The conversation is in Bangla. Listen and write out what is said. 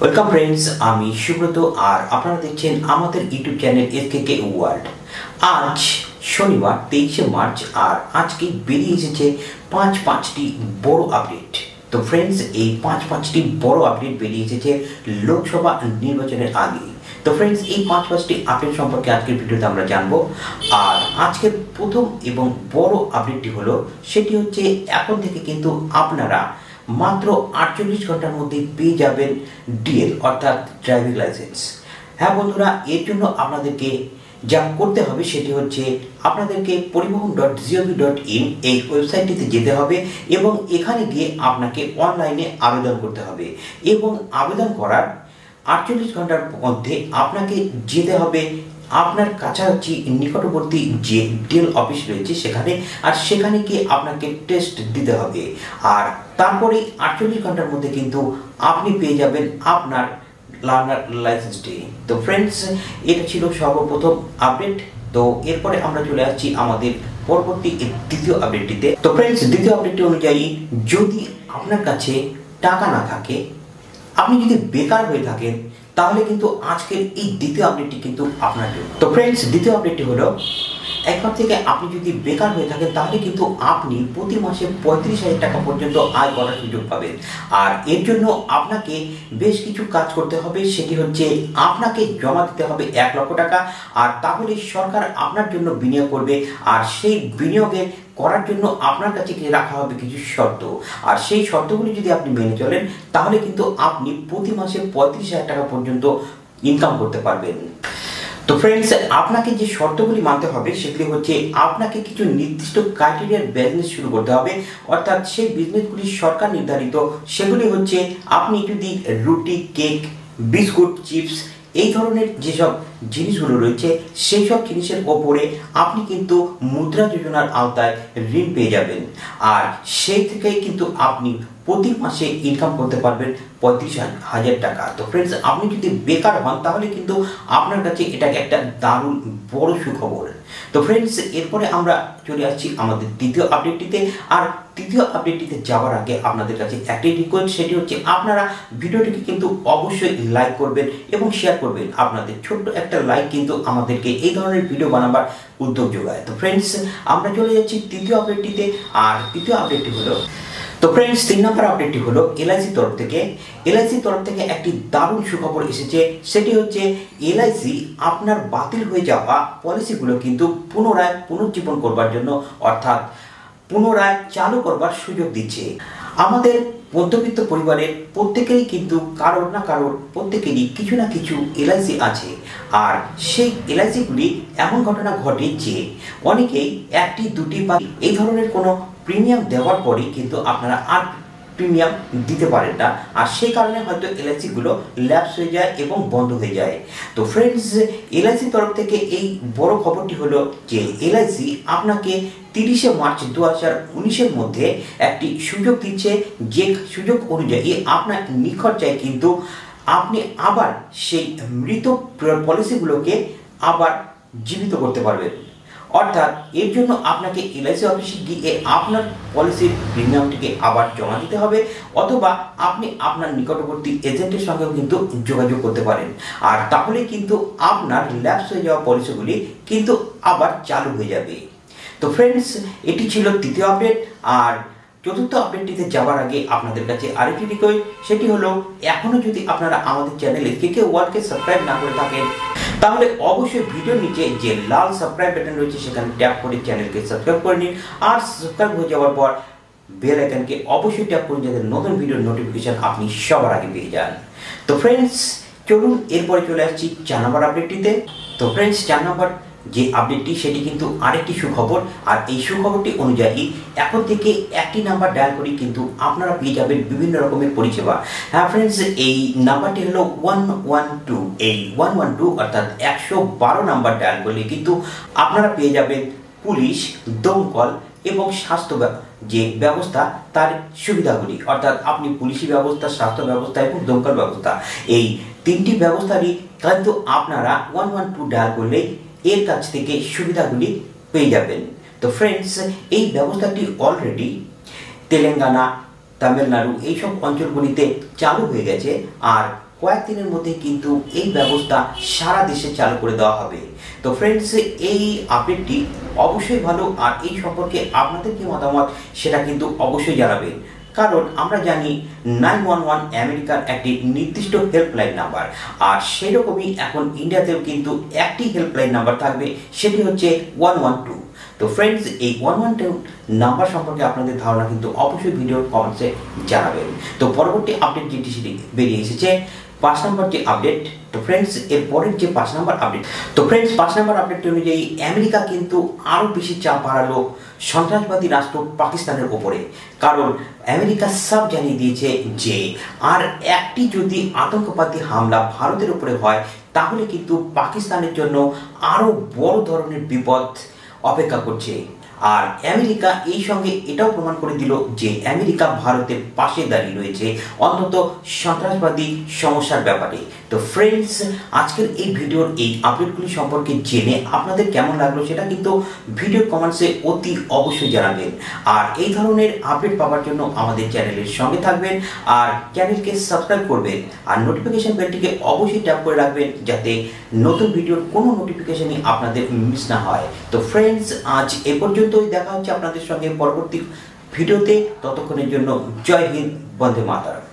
ওয়েলকাম ফ্রেন্ডস, আমি সুব্রত আর আপনারা দেখছেন আমাদের ইউটিউব চ্যানেল এসকেকে ওয়ার্ল্ড। আজ শনিবার 23শে মার্চ আর আজকে বেরিয়ে এসেছে পাঁচটি বড় আপডেট। তো ফ্রেন্ডস, এই পাঁচটি বড় আপডেট বেরিয়ে এসেছে লোকসভা নির্বাচনের আগে। তো ফ্রেন্ডস, এই পাঁচটি আপডেট সম্পর্কে আজকের ভিডিওতে আমরা জানবো। আর আজকের প্রথম এবং বড় আপডেটটি হলো সেটি হচ্ছে এখন থেকে কিন্তু আপনারা মাত্র 48 ঘন্টার মধ্যে পেয়ে যাবেন ডিএল অর্থাৎ ড্রাইভিং লাইসেন্স। হ্যাঁ বন্ধুরা, এর জন্য আপনাদেরকে যা করতে হবে সেটি হচ্ছে আপনাদেরকে পরিবহন.gov.in এই ওয়েবসাইটটিতে যেতে হবে এবং এখানে গিয়ে আপনাকে অনলাইনে আবেদন করতে হবে এবং আবেদন করার 48 ঘন্টার মধ্যে আপনাকে যেতে হবে আপনার কাছাকাছি নিকটবর্তী যে ডিএল অফিস রয়েছে সেখানে, আর সেখানে গিয়ে আপনাকে টেস্ট দিতে হবে। আর তারপরে 48 ঘন্টার মধ্যে কিন্তু আপনি পেয়ে যাবেন আপনার লার্নার লাইসেন্সটি। তো ফ্রেন্ডস, এটা ছিল সর্বপ্রথম আপডেট। তো এরপরে আমরা চলে আসছি আমাদের পরবর্তী দ্বিতীয় আপডেটটিতে। তো ফ্রেন্ডস, দ্বিতীয় আপডেটটি অনুযায়ী যদি আপনার কাছে টাকা না থাকে, আপনি যদি বেকার হয়ে থাকেন, তাহলে কিন্তু আজকের এই দ্বিতীয় আপডেটটি কিন্তু আপনার জন্য। তো ফ্রেন্ডস, দ্বিতীয় আপডেটটি হলো একবার থেকে আপনি যদি বেকার হয়ে থাকেন তাহলে কিন্তু আপনি প্রতি মাসে 35,000 টাকা পর্যন্ত আয় করার সুযোগ পাবেন। আর এর জন্য আপনাকে বেশ কিছু কাজ করতে হবে। সেটি হচ্ছে আপনাকে জমা দিতে হবে 1 লক্ষ টাকা। আর তাহলে সরকার আপনার জন্য বিনিয়োগ করবে, আর সেই বিনিয়োগের করার জন্য আপনার কাছে রাখা হবে কিছু শর্ত। আর সেই শর্তগুলি যদি আপনি মেনে চলেন তাহলে কিন্তু আপনি প্রতি মাসে 35,000 টাকা পর্যন্ত ইনকাম করতে পারবেন। তো ফ্রেন্ডস, আপনাকে যে শর্তগুলি মানতে হবে সেগুলি হচ্ছে আপনাকে কিছু নির্দিষ্ট ক্রাইটেরিয়ার বিজনেস শুরু করতে হবে, অর্থাৎ সেই বিজনেসগুলি সরকার নির্ধারিত। সেগুলি হচ্ছে আপনি যদি রুটি, কেক, বিস্কুট, চিপস এই ধরনের যেসব জিনিসগুলো রয়েছে সেই সব জিনিসের ওপরে আপনি কিন্তু মুদ্রা যোজনার আওতায় ঋণ পেয়ে যাবেন। আর সেই থেকেই কিন্তু আপনি প্রতি মাসে ইনকাম করতে পারবেন 35,000 টাকা। তো ফ্রেন্ডস, আপনি যদি বেকার হন তাহলে কিন্তু আপনার কাছে এটা একটা দারুণ বড় সুখবর। তো ফ্রেন্ডস, এরপরে আমরা চলে আসছি আমাদের তৃতীয় আপডেটটিতে। আর তৃতীয় আপডেটটিতে যাওয়ার আগে আপনাদের কাছে একটাই রিকোয়েস্ট, সেটি হচ্ছে আপনারা ভিডিওটিকে কিন্তু অবশ্যই লাইক করবেন এবং শেয়ার করবেন। আপনাদের ছোট্ট একটা লাইক কিন্তু আমাদেরকে এই ধরনের ভিডিও বানাবার উদ্যোগ যোগায়। তো ফ্রেন্ডস, আমরা চলে যাচ্ছি তৃতীয় আপডেটটিতে। আর তৃতীয় আপডেটটি হলো, তো ফ্রেন্ডস, 3 নম্বর আপডেটটি হলো এলআইসির তরফ থেকে একটি দারুণ সুখবর এসেছে। সেটি হচ্ছে এলআইসি আপনার বাতিল হয়ে যাওয়া পলিসিগুলো কিন্তু পুনরায় পুনর্জীবন করবার জন্য, অর্থাৎ পুনরায় চালু করবার সুযোগ দিচ্ছে। আমাদের মধ্যবিত্ত পরিবারের প্রত্যেকেরই কিন্তু কারোর না কারোর প্রত্যেকেরই কিছু না কিছু এলআইসি আছে। আর সেই এলআইসিগুলি এমন ঘটনা ঘটে যে অনেকেই 1টি 2টি বা এই ধরনের কোনো প্রিমিয়াম দেওয়ার পরেই কিন্তু আপনারা আর প্রিমিয়াম দিতে পারেন না। আর সেই কারণে হয়তো এলআইসিগুলো ল্যাপস হয়ে যায় এবং বন্ধ হয়ে যায়। তো ফ্রেন্ডস, এলআইসির তরফ থেকে এই বড় খবরটি হলো যে এলআইসি আপনাকে 30শে মার্চ 2019-এর মধ্যে একটি সুযোগ দিচ্ছে, যে সুযোগ অনুযায়ী আপনার নিখরচায় কিন্তু আপনি আবার সেই মৃত পলিসিগুলোকে আবার জীবিত করতে পারবেন। অর্থাৎ এর জন্য আপনাকে এলআইসি অফিসে গিয়ে আপনার পলিসির প্রিমিয়ামটিকে আবার জমা দিতে হবে, অথবা আপনি আপনার নিকটবর্তী এজেন্টের সঙ্গেও কিন্তু যোগাযোগ করতে পারেন। আর তাহলে কিন্তু আপনার ল্যাপস হয়ে যাওয়া পলিসিগুলি কিন্তু আবার চালু হয়ে যাবে। তো ফ্রেন্ডস, এটি ছিল তৃতীয় আপডেট। আর চতুর্থ আপডেটটিতে যাওয়ার আগে আপনাদের কাছে আরেকটি রিকোয়েস্ট, সেটি হলো এখনো যদি আপনারা আমাদের চ্যানেল এসকেকে ওয়ার্ল্ডকে সাবস্ক্রাইব না করে থাকেন তাহলে অবশ্যই ভিডিওর নিচে যে লাল সাবস্ক্রাইব বাটন রয়েছে সেখানে ট্যাপ করে চ্যানেলকে সাবস্ক্রাইব করে নিন। আর সাবস্ক্রাইব হয়ে যাওয়ার পর বেল আইকনকে অবশ্যই ট্যাপ করুন, যাতে নতুন ভিডিওর নোটিফিকেশন আপনি সবার আগে পেয়ে যান। তো ফ্রেন্ডস, চলুন এরপরে চলে আসছি 4 নম্বর আপডেটটিতে। তো ফ্রেন্ডস, 4 নম্বর যে আপডেটটি সেটি কিন্তু আরেকটি সুখবর। আর এই সুখবরটি অনুযায়ী এখন থেকে 1টি নাম্বার ডায়াল করে কিন্তু আপনারা পেয়ে যাবেন বিভিন্ন রকমের পরিষেবা। হ্যাঁ ফ্রেন্ডস, এই নাম্বারটি হলো 112। এই 112 অর্থাৎ 112 নাম্বার ডায়াল করলে কিন্তু আপনারা পেয়ে যাবেন পুলিশ, দমকল এবং স্বাস্থ্য যে ব্যবস্থা তার সুবিধাগুলি। অর্থাৎ আপনি পুলিশি ব্যবস্থা, স্বাস্থ্য ব্যবস্থা এবং দমকল ব্যবস্থা, এই 3টি ব্যবস্থারই কিন্তু আপনারা 112 ডায়াল করলেই এর কাছ থেকে সুবিধাগুলি পেয়ে যাবেন। তো ফ্রেন্ডস, এই ব্যবস্থাটি অলরেডি তেলেঙ্গানা, তামিলনাড়ু এইসব অঞ্চলগুলিতে চালু হয়ে গেছে। আর কয়েকদিনের মধ্যে কিন্তু এই ব্যবস্থা সারা দেশে চালু করে দেওয়া হবে। তো ফ্রেন্ডস, এই আপডেটটি অবশ্যই ভালো, আর এই সম্পর্কে আপনাদের কি মতামত সেটা কিন্তু অবশ্যই জানাবেন। কারণ আমরা জানি 911 আমেরিকার একটি নির্দিষ্ট হেল্পলাইন নাম্বার, আর সেরকমই এখন ইন্ডিয়াতেও কিন্তু একটি হেল্পলাইন নাম্বার থাকবে, সেটি হচ্ছে 112। তো ফ্রেন্ডস, এই 112 নাম্বার সম্পর্কে আপনাদের ধারণা কিন্তু অবশ্যই ভিডিওর কমেন্টসে জানাবেন। তো পরবর্তী আপডেট যেটি সেটি বেরিয়ে এসেছে 5 নম্বর যে আপডেট। তো ফ্রেন্ডস, এর পরের যে 5 নম্বর আপডেট, তো ফ্রেন্ডস 5 নম্বর আপডেট অনুযায়ী আমেরিকা কিন্তু আরও বেশি চাপ বাড়ালো সন্ত্রাসবাদী রাষ্ট্র পাকিস্তানের ওপরে। কারণ আমেরিকা সব জানিয়ে দিয়েছে যে আর একটি যদি আতঙ্কবাদী হামলা ভারতের উপরে হয় তাহলে কিন্তু পাকিস্তানের জন্য আরও বড় ধরনের বিপদ অপেক্ষা করছে। আর আমেরিকা এই সঙ্গে এটাও প্রমাণ করে দিল যে আমেরিকা ভারতের পাশে দাঁড়িয়ে রয়েছে অন্তত সন্ত্রাসবাদী সমস্যার ব্যাপারে। তো ফ্রেন্ডস, আজকের এই ভিডিওর এই আপডেটগুলি সম্পর্কে জেনে আপনাদের কেমন লাগলো সেটা কিন্তু ভিডিও কমেন্টসে অতি অবশ্যই জানাবেন। আর এই ধরনের আপডেট পাওয়ার জন্য আমাদের চ্যানেলের সঙ্গে থাকবেন, আর চ্যানেলকে সাবস্ক্রাইব করবেন, আর নোটিফিকেশন বেলটিকে অবশ্যই ট্যাপ করে রাখবেন যাতে নতুন ভিডিওর কোনো নোটিফিকেশনই আপনাদের মিস না হয়। তো ফ্রেন্ডস, আজ এ পর্যন্তই, দেখা হচ্ছে আপনাদের সঙ্গে পরবর্তী ভিডিওতে। ততক্ষণের জন্য জয় হিন্দ, বন্দে মাতরম।